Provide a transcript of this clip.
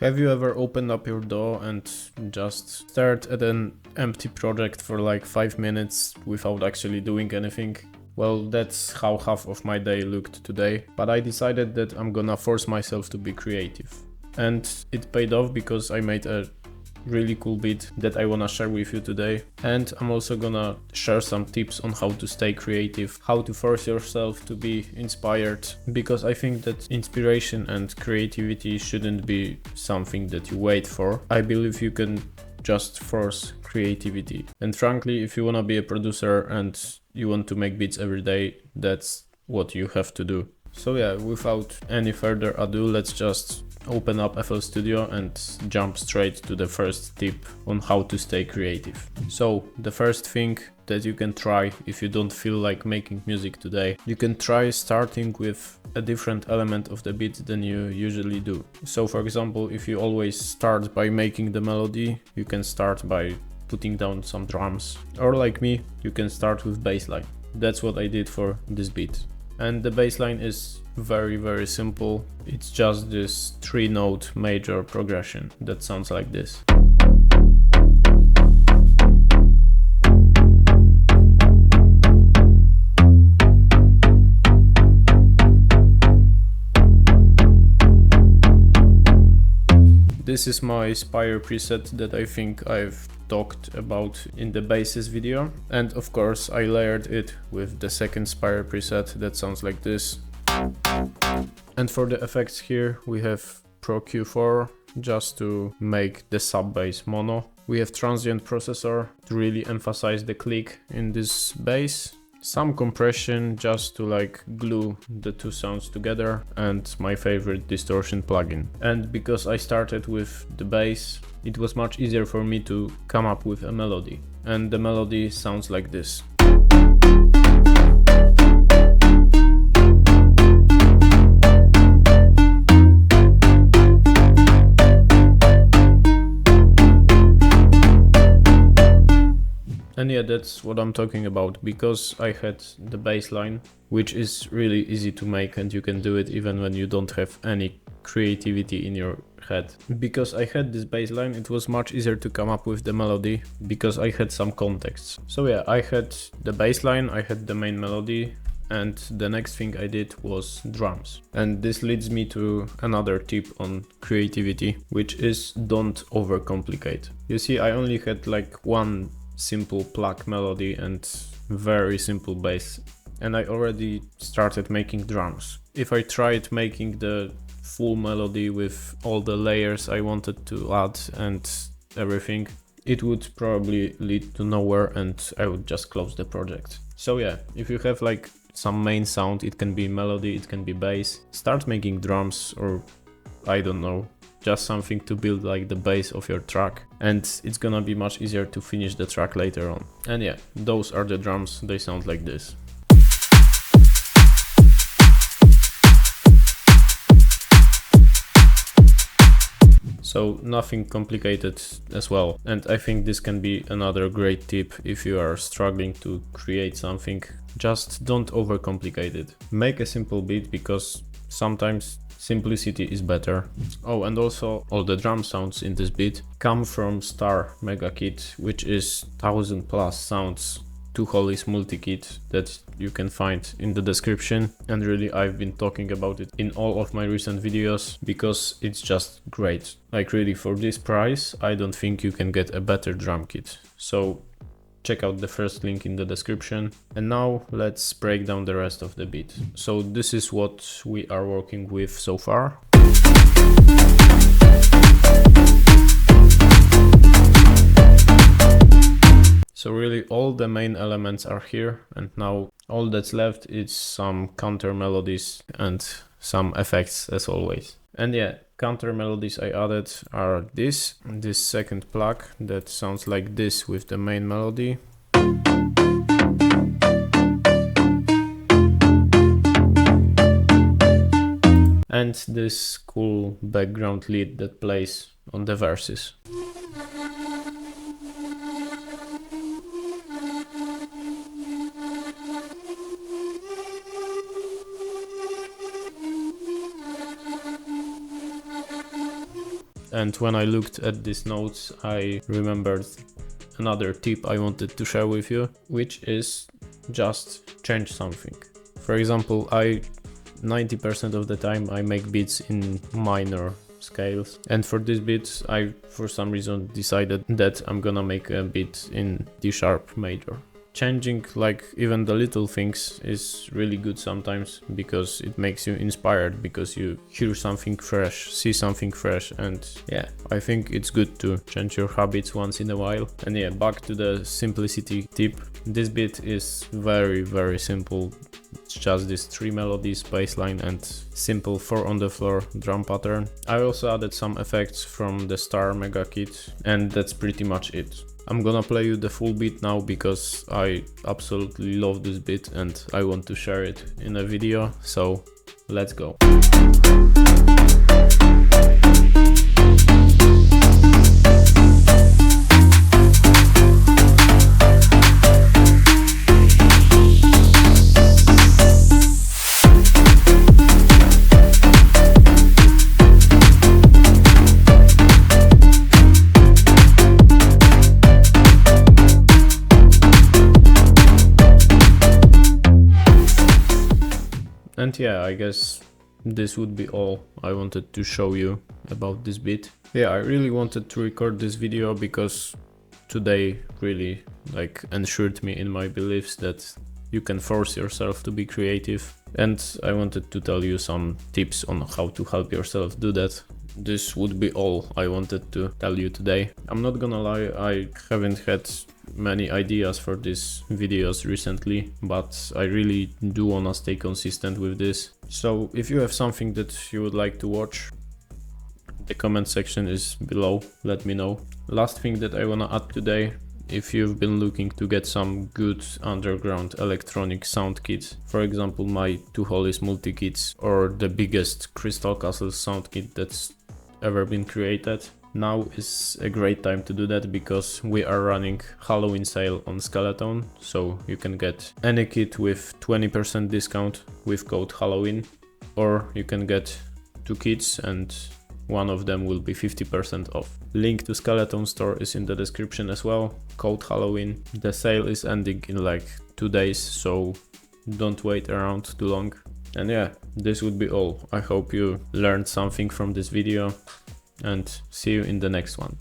Have you ever opened up your DAW and just stared at an empty project for like 5 minutes without actually doing anything? Well, that's how half of my day looked today, but I decided that I'm gonna force myself to be creative. And it paid off because I made a really cool beat that I wanna share with you today. And I'm also gonna share some tips on how to stay creative, how to force yourself to be inspired, because I think that inspiration and creativity shouldn't be something that you wait for. I believe you can just force creativity. And frankly, if you wanna be a producer and you want to make beats every day, that's what you have to do. So yeah, without any further ado, let's just open up FL Studio and jump straight to the first tip on how to stay creative. So the first thing that you can try if you don't feel like making music today, you can try starting with a different element of the beat than you usually do. So for example, if you always start by making the melody, you can start by putting down some drums, or like me, you can start with bassline. That's what I did for this beat. And the bassline is very simple. It's just this 3-note major progression that sounds like this. This is my Spire preset that I think I've talked about in the basis video, and of course I layered it with the second Spire preset that sounds like this. And for the effects here we have Pro Q4 just to make the sub bass mono. We have transient processor to really emphasize the click in this bass. Some compression just to like glue the two sounds together, and my favorite distortion plugin. And because I started with the bass, it was much easier for me to come up with a melody. And the melody sounds like this. And yeah, that's what I'm talking about, because I had the bass line, which is really easy to make, and you can do it even when you don't have any creativity in your head. Because I had this bass line, it was much easier to come up with the melody, because I had some context. So yeah, I had the bass line, I had the main melody, and the next thing I did was drums. And this leads me to another tip on creativity, which is don't overcomplicate. You see, I only had like one simple pluck melody and very simple bass, and I already started making drums. If I tried making the full melody with all the layers I wanted to add and everything, it would probably lead to nowhere and I would just close the project. So yeah, if you have like some main sound, it can be melody, it can be bass, start making drums, or I don't know, just something to build like the base of your track, and it's gonna be much easier to finish the track later on. And yeah, those are the drums, they sound like this. So nothing complicated as well, and I think this can be another great tip if you are struggling to create something. Just don't overcomplicate it. Make a simple beat, because sometimes simplicity is better. Oh, and also all the drum sounds in this beat come from Star Mega Kit, which is 1000+ sounds 2-Hollies multi-kit that you can find in the description. And really, I've been talking about it in all of my recent videos because it's just great. Like really, for this price, I don't think you can get a better drum kit. So check out the first link in the description. And now let's break down the rest of the beat. So this is what we are working with so far. So really all the main elements are here, and now all that's left is some counter melodies and some effects as always. And yeah, counter melodies I added are this second plug that sounds like this with the main melody. And this cool background lead that plays on the verses. And when I looked at these notes, I remembered another tip I wanted to share with you, which is just change something. For example, 90% of the time I make beats in minor scales, and for this beat I for some reason decided that I'm gonna make a beat in D sharp major. Changing like even the little things is really good sometimes, because it makes you inspired, because you hear something fresh, see something fresh, and yeah, I think it's good to change your habits once in a while. And yeah, back to the simplicity tip. This beat is very simple. It's just these 3 melodies, bass line and simple 4 on the floor drum pattern. I also added some effects from the Star Mega Kit, and that's pretty much it. I'm gonna play you the full beat now because I absolutely love this beat and I want to share it in a video, so let's go. And yeah, I guess this would be all I wanted to show you about this beat. Yeah, I really wanted to record this video because today really like ensured me in my beliefs that you can force yourself to be creative, and I wanted to tell you some tips on how to help yourself do that. This would be all I wanted to tell you today. I'm not gonna lie, I haven't had many ideas for these videos recently, but I really do wanna stay consistent with this. So if you have something that you would like to watch, the comment section is below, let me know. Last thing that I wanna add today: if you've been looking to get some good underground electronic sound kits, for example my Two Holies multi-kits or the biggest Crystal Castle sound kit that's ever been created, now is a great time to do that, because we are running Halloween sale on Skeleton, so you can get any kit with 20% discount with code Halloween, or you can get 2 kits and one of them will be 50% off. Link to Skeleton store is in the description as well, code Halloween. The sale is ending in like 2 days, so don't wait around too long. And yeah, this would be all. I hope you learned something from this video, and see you in the next one.